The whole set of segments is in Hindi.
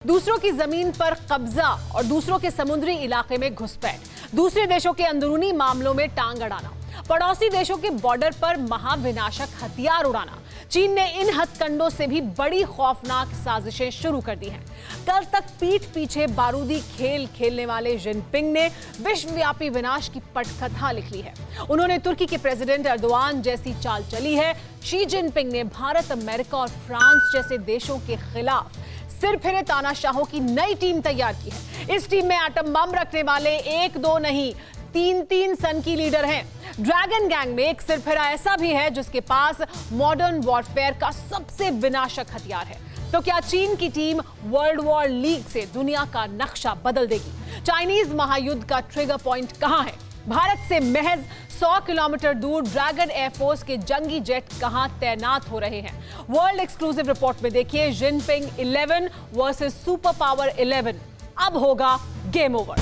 दूसरों की जमीन पर कब्जा और दूसरों के समुद्री इलाके में घुसपैठ, दूसरे देशों के अंदरूनी मामलों में टांग अड़ाना, पड़ोसी देशों के बॉर्डर पर महाविनाशक हथियार उड़ाना। चीन ने इन हथकंडों से भी बड़ी खौफनाक साजिशें शुरू कर दी हैं। कल तक पीठ पीछे बारूदी खेल खेलने वाले जिनपिंग ने विश्वव्यापी विनाश की पटकथा लिख ली है। उन्होंने तुर्की के प्रेसिडेंट एर्दोआन जैसी चाल चली है। शी जिनपिंग ने भारत, अमेरिका और फ्रांस जैसे देशों के खिलाफ सिर फिरे तानाशाहों की नई टीम तैयार की है। इस टीम में एटम बम रखने वाले एक दो नहीं, तीन सनकी लीडर हैं। ड्रैगन गैंग में एक सिरफिरा ऐसा भी है जिसके पास मॉडर्न वॉरफेयर का सबसे विनाशक हथियार है। तो क्या चीन की टीम वर्ल्ड वॉर लीग से दुनिया का नक्शा बदल देगी? चाइनीज महायुद्ध का ट्रिगर पॉइंट कहां है? भारत से महज 100 किलोमीटर दूर ड्रैगन एयरफोर्स के जंगी जेट कहां तैनात हो रहे हैं? वर्ल्ड एक्सक्लूसिव रिपोर्ट में देखिए जिनपिंग 11 वर्सेस सुपर पावर 11। अब होगा गेम ओवर।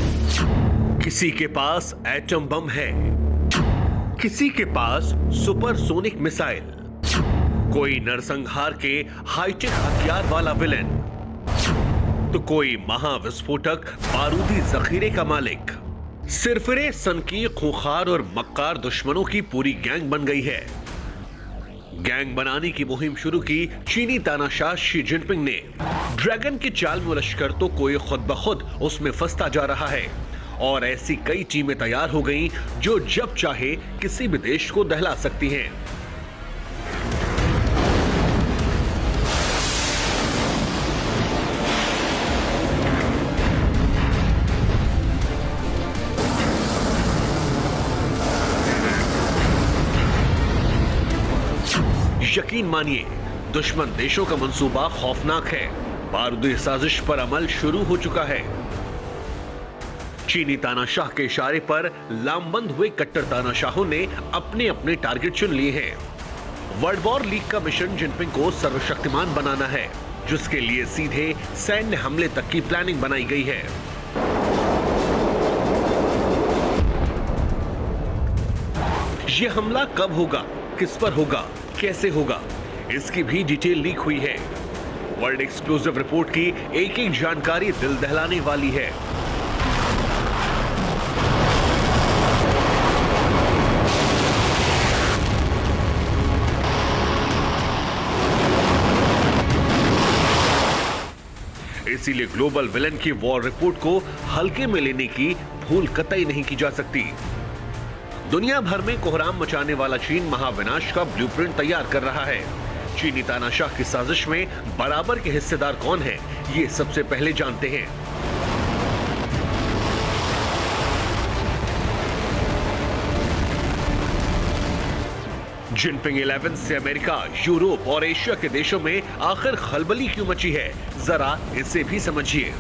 किसी के पास एटम बम है, किसी के पास सुपरसोनिक मिसाइल, कोई नरसंहार के हाईटेक हथियार वाला विलेन, तो कोई महाविस्फोटक बारूदी जखीरे का मालिक। सिरफिरे सनकी, खूंखार और मक्कार दुश्मनों की पूरी गैंग बन गई है। गैंग बनाने की मुहिम शुरू की चीनी तानाशाह शी जिनपिंग ने। ड्रैगन की चाल में लश्कर तो कोई खुद ब खुद उसमें फंसता जा रहा है और ऐसी कई टीमें तैयार हो गईं जो जब चाहे किसी भी देश को दहला सकती हैं। यकीन मानिए, दुश्मन देशों का मंसूबा खौफनाक है। बारूदी साजिश पर अमल शुरू हो चुका है। चीनी तानाशाह के इशारे पर लामबंद हुए कट्टर तानाशाहों ने अपने अपने टारगेट चुन लिए हैं। वर्ल्ड वॉर लीग का मिशन जिनपिंग को सर्वशक्तिमान बनाना है, जिसके लिए सीधे सैन्य हमले तक की प्लानिंग बनाई गई है। यह हमला कब होगा, किस पर होगा, कैसे होगा, इसकी भी डिटेल लीक हुई है। वर्ल्ड एक्सक्लूसिव रिपोर्ट की एक एक जानकारी दिल दहलाने वाली है। इसीलिए ग्लोबल विलेन की वॉर रिपोर्ट को हल्के में लेने की भूल कतई नहीं की जा सकती। दुनिया भर में कोहराम मचाने वाला चीन महाविनाश का ब्लूप्रिंट तैयार कर रहा है। चीनी तानाशाह की साजिश में बराबर के हिस्सेदार कौन है, ये सबसे पहले जानते हैं। जिनपिंग 11 से अमेरिका, यूरोप और एशिया के देशों में आखिर खलबली क्यों मची है, जरा इसे भी समझिए।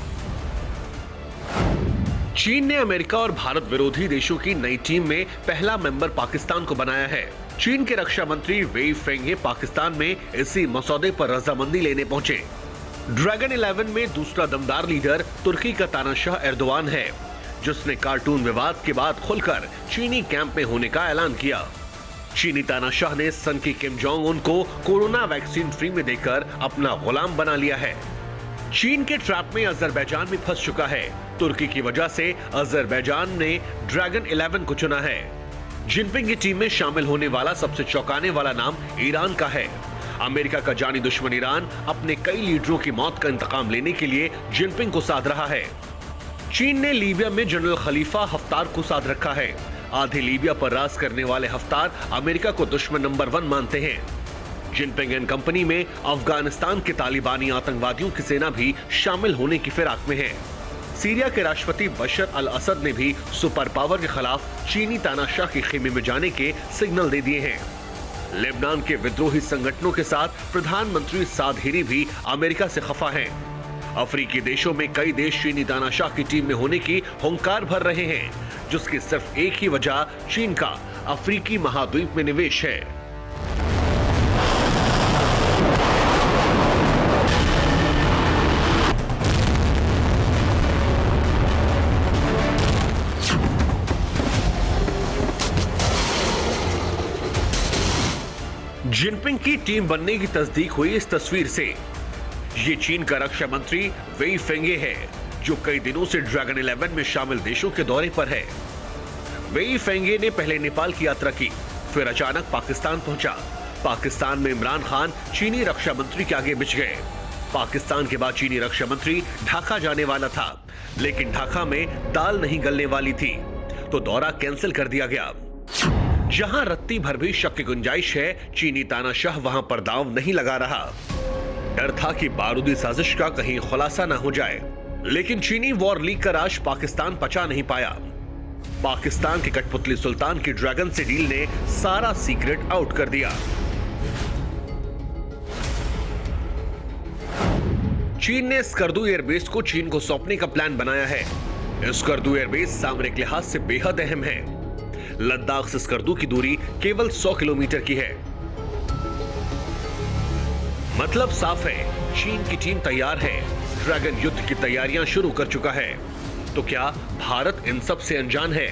चीन ने अमेरिका और भारत विरोधी देशों की नई टीम में पहला मेंबर पाकिस्तान को बनाया है। चीन के रक्षा मंत्री वेई फेंगे पाकिस्तान में इसी मसौदे पर रजामंदी लेने पहुंचे। ड्रैगन 11 में दूसरा दमदार लीडर तुर्की का तानाशाह एर्दोआन है, जिसने कार्टून विवाद के बाद खुलकर चीनी कैंप में होने का ऐलान किया। चीनी तानाशाह ने सन की किम जोंग उन को कोरोना वैक्सीन फ्री में देकर अपना गुलाम बना लिया है। चीन के ट्रैप में अजरबैजान भी फंस चुका है। तुर्की की वजह से अजरबैजान ने ड्रैगन 11 को चुना है। जिनपिंग की टीम में शामिल होने वाला सबसे चौंकाने वाला नाम ईरान का है। अमेरिका का जानी दुश्मन ईरान अपने कई लीडरों की मौत का इंतकाम लेने के लिए जिनपिंग को साध रहा है। चीन ने लीबिया में जनरल खलीफा हफ्तार को साध रखा है। आधे लीबिया पर राज करने वाले हफ्तार अमेरिका को दुश्मन नंबर 1 मानते हैं। जिनपिंग एंड कंपनी में अफगानिस्तान के तालिबानी आतंकवादियों की सेना भी शामिल होने की फिराक में है। सीरिया के राष्ट्रपति बशर अल असद ने भी सुपर पावर के खिलाफ चीनी तानाशाह के खेमे में जाने के सिग्नल दे दिए हैं। लेबनान के विद्रोही संगठनों के साथ प्रधानमंत्री साद हेरी भी अमेरिका से खफा हैं। अफ्रीकी देशों में कई देश चीनी तानाशाह की टीम में होने की हुंकार भर रहे हैं, जिसकी सिर्फ एक ही वजह चीन का अफ्रीकी महाद्वीप में निवेश है। जिनपिंग की टीम बनने की तस्दीक हुई इस तस्वीर से। ये चीन का रक्षा मंत्री वेई फेंगे है, जो कई दिनों से ड्रैगन 11 में शामिल देशों के दौरे पर है। वेई फेंगे ने पहले नेपाल की यात्रा की, फिर अचानक पाकिस्तान पहुंचा। पाकिस्तान में इमरान खान चीनी रक्षा मंत्री के आगे बिछ गए। पाकिस्तान के बाद चीनी रक्षा मंत्री ढाका जाने वाला था, लेकिन ढाका में दाल नहीं गलने वाली थी, तो दौरा कैंसिल कर दिया गया। जहां रत्ती भर भी शक की गुंजाइश है, चीनी तानाशाह वहां पर दांव नहीं लगा रहा। डर था कि बारूदी साजिश का कहीं खुलासा न हो जाए, लेकिन चीनी वॉर लीक का राज पाकिस्तान पचा नहीं पाया। पाकिस्तान के कठपुतली सुल्तान की ड्रैगन से डील ने सारा सीक्रेट आउट कर दिया। चीन ने स्कर्दू एयरबेस को चीन को सौंपने का प्लान बनाया है। स्कर्दू एयरबेस सामरिक लिहाज से बेहद अहम है। लद्दाख से स्कर्दू की दूरी केवल 100 किलोमीटर की है। मतलब साफ है, चीन की टीम तैयार है, ड्रैगन युद्ध की तैयारियां शुरू कर चुका है। तो क्या भारत इन सब से अनजान है?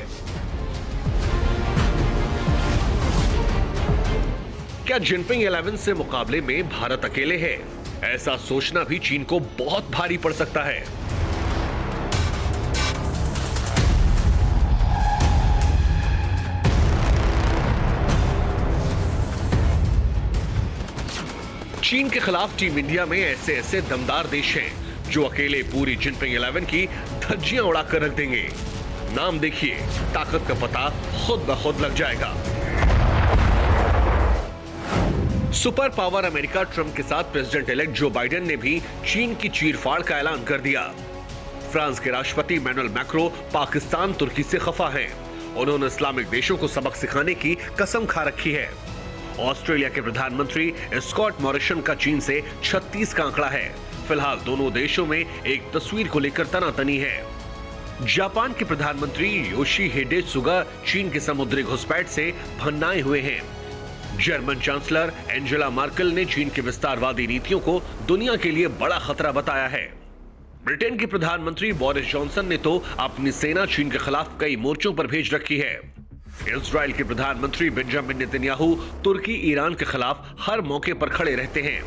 क्या जिनपिंग 11 से मुकाबले में भारत अकेले है? ऐसा सोचना भी चीन को बहुत भारी पड़ सकता है। चीन के खिलाफ टीम इंडिया में ऐसे ऐसे दमदार देश हैं जो अकेले पूरी जिनपिंग 11 की धज्जियां उड़ाकर रख देंगे। नाम देखिए, ताकत का पता खुद ब खुद लग जाएगा। सुपर पावर अमेरिका ट्रंप के साथ प्रेसिडेंट इलेक्ट जो बाइडेन ने भी चीन की चीरफाड़ का ऐलान कर दिया। फ्रांस के राष्ट्रपति मैनुअल मैक्रो पाकिस्तान तुर्की से खफा हैं। उन्होंने इस्लामिक देशों को सबक सिखाने की कसम खा रखी है। ऑस्ट्रेलिया के प्रधानमंत्री स्कॉट मॉरिसन का चीन से 36 का आंकड़ा है। फिलहाल दोनों देशों में एक तस्वीर को लेकर तनातनी है। जापान के प्रधानमंत्री योशिहिडे सुगा चीन के समुद्री घुसपैठ से भन्नाए हुए हैं। जर्मन चांसलर एंजेला मार्केल ने चीन की विस्तारवादी नीतियों को दुनिया के लिए बड़ा खतरा बताया है। ब्रिटेन के प्रधानमंत्री बोरिस जॉनसन ने तो अपनी सेना चीन के खिलाफ कई मोर्चों पर भेज रखी है। इजराइल के प्रधानमंत्री बेंजामिन नेतन्याहू तुर्की ईरान के खिलाफ हर मौके पर खड़े रहते हैं।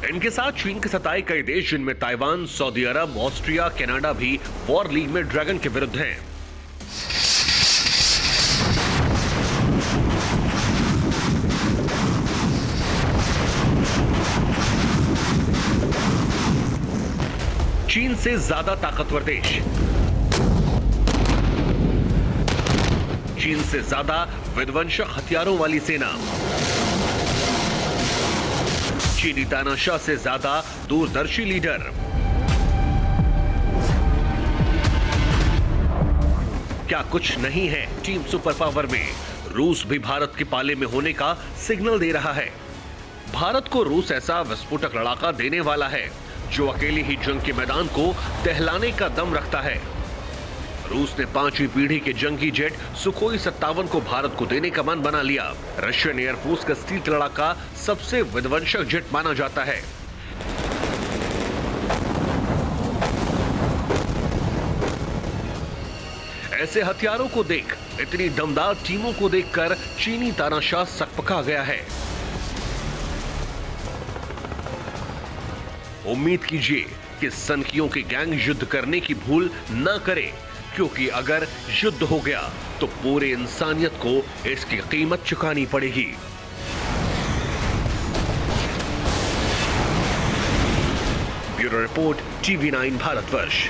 इनके साथ चीन के सताए कई देश जिनमें ताइवान, सऊदी अरब, ऑस्ट्रिया, कनाडा भी वॉर लीग में ड्रैगन के विरुद्ध हैं। चीन से ज्यादा ताकतवर देश, चीन से ज्यादा विध्वंसक हथियारों वाली सेना, चीनी तानाशाह से ज्यादा दूरदर्शी लीडर। क्या कुछ नहीं है टीम सुपर पावर में? रूस भी भारत के पाले में होने का सिग्नल दे रहा है। भारत को रूस ऐसा विस्फोटक लड़ाका देने वाला है जो अकेली ही जंग के मैदान को दहलाने का दम रखता है। रूस ने 5वीं पीढ़ी के जंगी जेट सुखोई 57 को भारत को देने का मन बना लिया। रशियन एयरफोर्स का स्टील्थ लड़ाका सबसे विध्वंसक जेट माना जाता है। ऐसे हथियारों को देख, इतनी दमदार टीमों को देखकर चीनी तानाशाह सकपका गया है। उम्मीद कीजिए कि सनकियों की गैंग युद्ध करने की भूल न करे, क्योंकि अगर युद्ध हो गया तो पूरे इंसानियत को इसकी कीमत चुकानी पड़ेगी। Bureau report, TV9 Bharatvarsh.